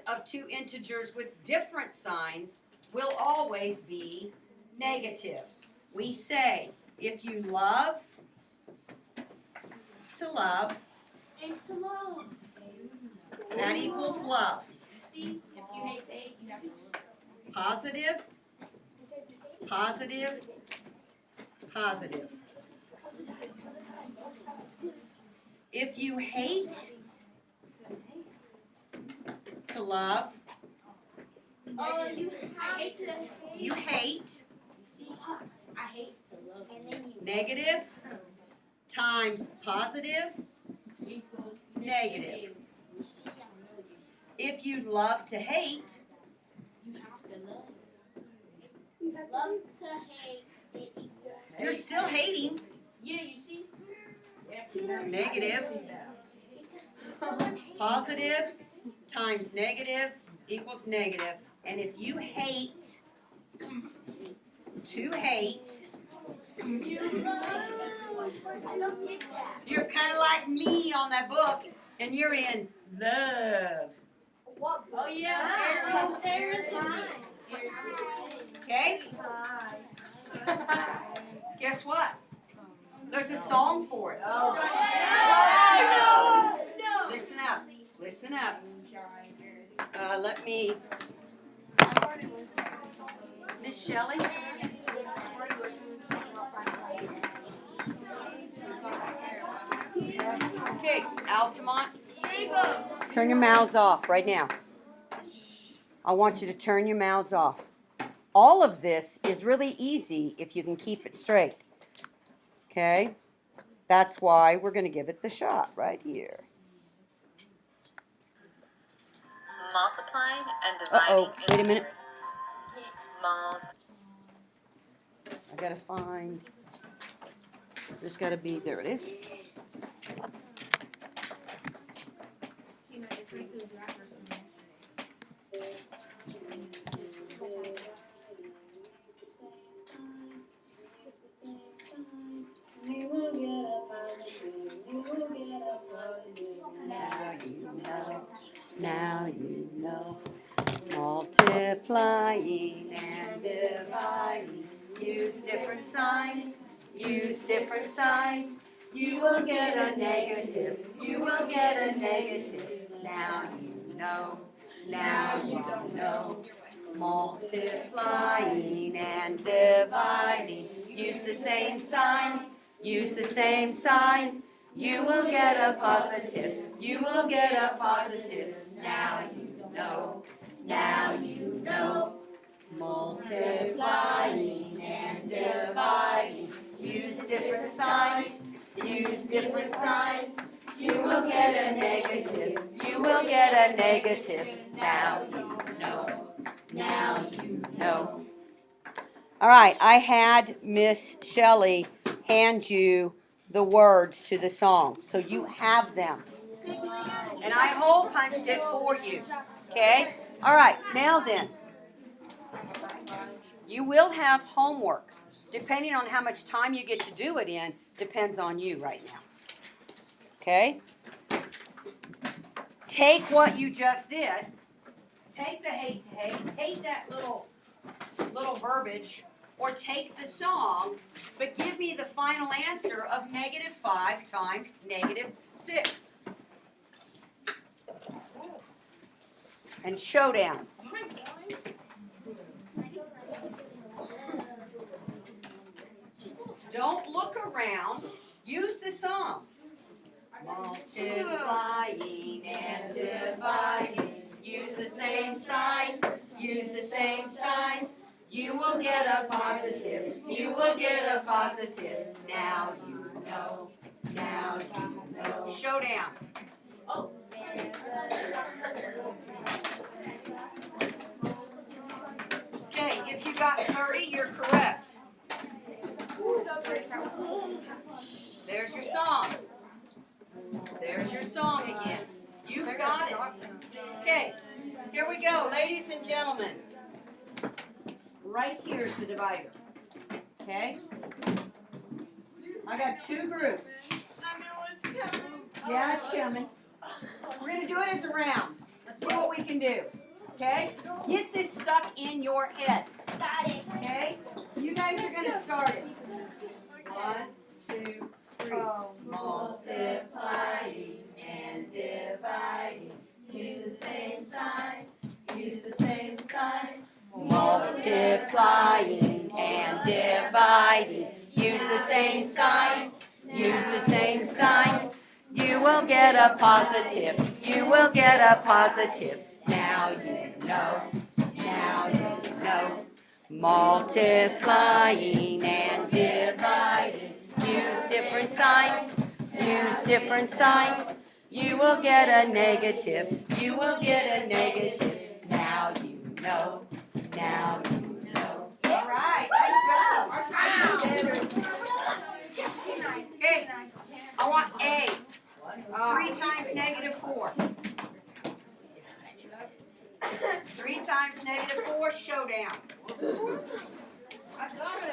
of two integers with different signs will always be negative. We say, if you love to love, that equals love. See, if you hate to hate, you have to look. Positive, positive, positive. If you hate to love, Oh, you hate to hate. you hate, See, I hate to love. And then you negative times positive, equals negative. You see, I know this. If you love to hate, You have to love. Love to hate. It equals. you're still hating, Yeah, you see. negative. Positive times negative equals negative. And if you hate to hate, I don't get that. you're kind of like me on that book, and you're in love. What? Oh yeah. Sarah's line. Okay? Guess what? There's a song for it. No. Listen up. Listen up. Let me. Miss Shelley? Okay, Altamont. Turn your mouths off right now. I want you to turn your mouths off. All of this is really easy if you can keep it straight. Okay? That's why we're going to give it the shot right here. Multiplying and dividing Wait a minute. integers. I gotta find. There's gotta be. There it is. Now you know. Multiplying and dividing. Use different signs. Use different signs. You will get a negative. You will get a negative. Now you know. Now you don't know. Multiplying and dividing. Use the same sign. Use the same sign. You will get a positive. You will get a positive. Now you know. Now you know. Multiplying and dividing. Use different signs. Use different signs. You will get a negative. You will get a negative. Now you know. Now you know. All right, I had Miss Shelley hand you the words to the song, so you have them. And I hole punched it for you. Okay? All right, now then. You will have homework. Depending on how much time you get to do it in, depends on you right now. Okay? Take what you just did. Take the hate to hate. Take that little verbiage. Or take the song, but give me the final answer of -5 times -6. And showdown. Don't look around. Use the song. Multiplying and dividing. Use the same sign. Use the same sign. You will get a positive. You will get a positive. Now you know. Now you know. Showdown. Oh. Okay, if you got 30, you're correct. There's your song. There's your song again. You've got it. Okay, here we go, ladies and gentlemen. Right here is the divider. Okay? I got two groups. Yeah, it's coming. We're going to do it as a round. Let's see what we can do. Okay? Get this stuck in your head. Got it. Okay? You guys are going to start it. 1, 2, 3. Multiplying and dividing. Use the same sign. Use the same sign. Multiplying and dividing. Use the same sign. Use the same sign. You will get a positive. You will get a positive. Now you know. Now you know. Multiplying and dividing. Use different signs. Use different signs. You will get a negative. You will get a negative. Now you know. Now you know. All right. Nice job. Okay. I want A. 3 times negative 4. 3 times negative 4, showdown. I got it.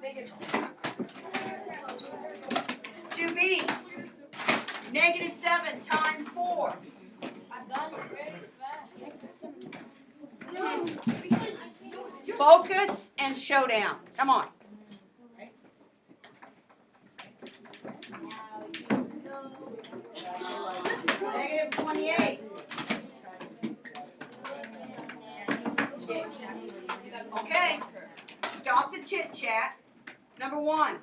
Very To B. Negative 7 times 4. I got it very fast. Focus and showdown. Come on. Negative 28. Okay. Stop the chit chat. Number 1.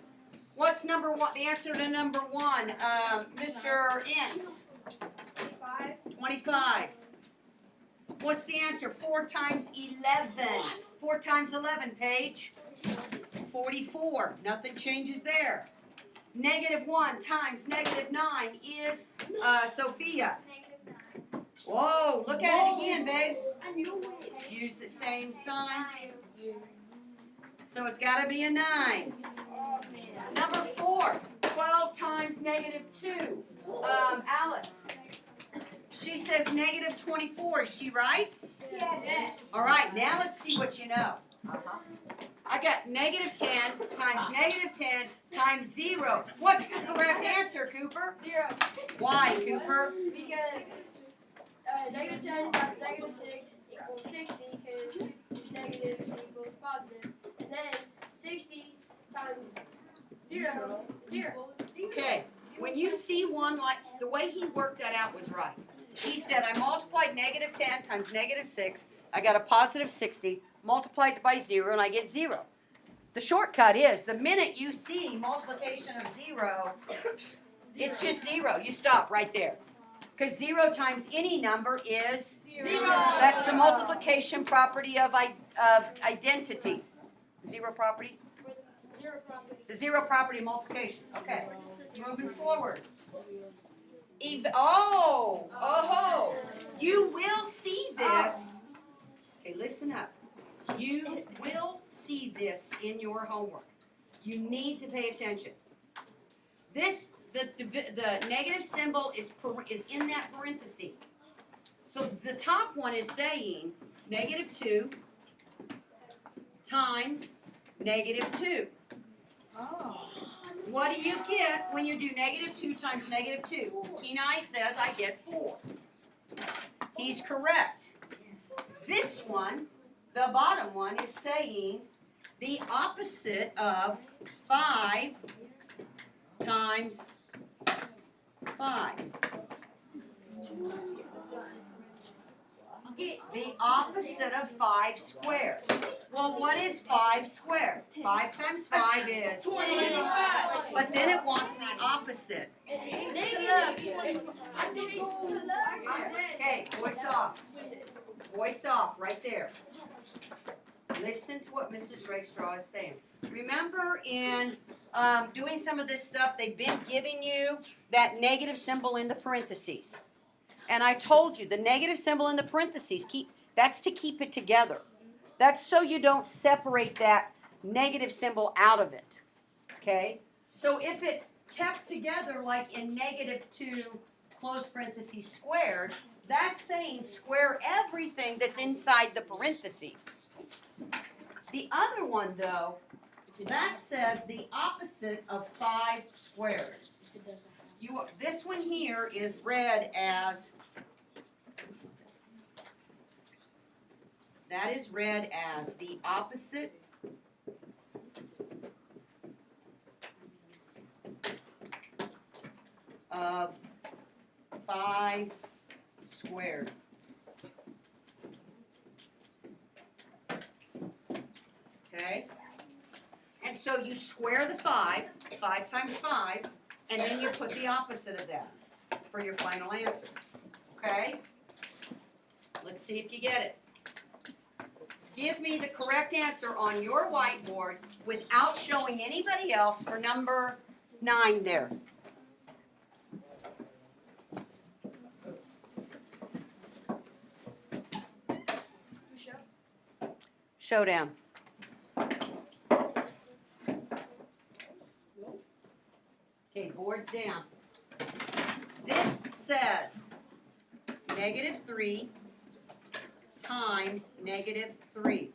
What's number 1? The answer to number 1, Mr. Ince. 25. What's the answer? 4 times 11. 4 times 11, Paige. 44. Nothing changes there. Negative 1 times negative 9 is Sophia. Whoa, look at it again, babe. Use the same sign. So it's got to be a 9. Number 4, 12 times negative 2. Alice. She says negative 24. Is she right? Yes. All right, now let's see what you know. I got negative 10 times negative 10 times 0. What's the correct answer, Cooper? 0. Why, Cooper? Because negative 10 times negative 6 equals 60, because 2 negatives equals positive. And then 60 times 0, 0. Okay, when you see one like, the way he worked that out was right. He said, I multiplied negative 10 times negative 6, I got a positive 60, multiplied by 0, and I get 0. The shortcut is, the minute you see multiplication of 0, it's just 0. You stop right there. Because 0 times any number is 0. That's the multiplication property of identity. 0 property? 0 property. The 0 property of multiplication. Okay, moving forward. Oh, you will see this. Okay, listen up. You will see this in your homework. You need to pay attention. This, the negative symbol is in that parenthesis. So the top one is saying negative 2 times negative 2. Oh. What do you get when you do negative 2 times negative 2? Kenai says I get 4. He's correct. This one, the bottom one, is saying the opposite of 5 times 5. The opposite of 5 squared. Well, what is 5 squared? 5 times 5 is 25. But then it wants the opposite. Okay, voice off. Voice off, right there. Listen to what Mrs. Rakestraw is saying. Remember in doing some of this stuff, they've been giving you that negative symbol in the parentheses. And I told you, the negative symbol in the parentheses, that's to keep it together. That's so you don't separate that negative symbol out of it. Okay? So if it's kept together like in negative 2 close parentheses squared, that's saying square everything that's inside the parentheses. The other one, though, that says the opposite of 5 squared. this one here is read as, that is read as the opposite of 5 squared. Okay? And so you square the 5 times 5, and then you put the opposite of that for your final answer. Okay? Let's see if you get it. Give me the correct answer on your whiteboard without showing anybody else for number 9 there. Showdown. Okay, board's down. This says -3 times -3.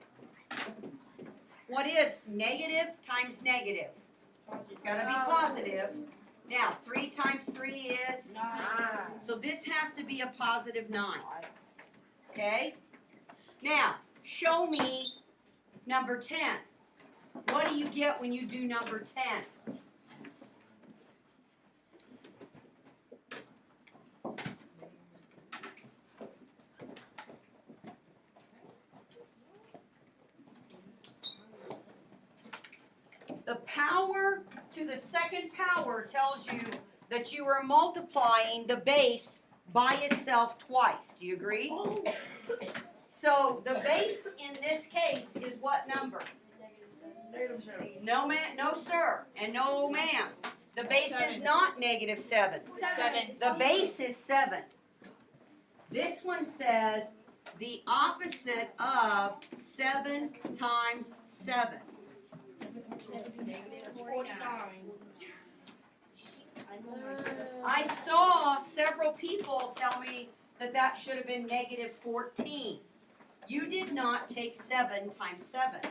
What is negative times negative? It's got to be positive. Now, 3 times 3 is? 9. So this has to be a positive 9. Okay? Now, show me number 10. What do you get when you do number 10? The power to the second power tells you that you are multiplying the base by itself twice. Do you agree? So the base in this case is what number? No man, no sir, and no ma'am. The base is not -7. 7. The base is 7. This one says the opposite of 7 times 7. I saw several people tell me that that should have been -14. You did not take 7 times 7.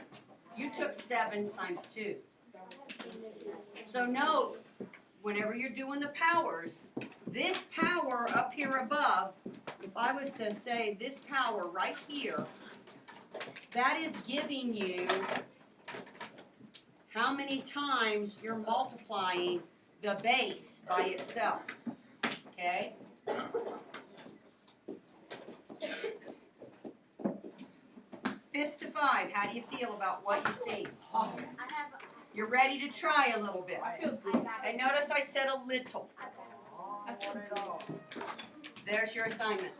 You took 7 times 2. So note, whenever you're doing the powers, this power up here above, if I was to say this power right here, that is giving you how many times you're multiplying the base by itself. Okay? Fist to 5, how do you feel about what you've seen? You're ready to try a little bit. And notice I said a little. There's your assignment.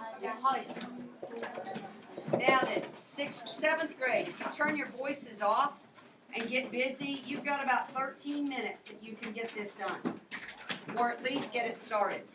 Now then, 6th, 7th grade, if you turn your voices off and get busy, you've got about 13 minutes that you can get this done. Or at least get it started.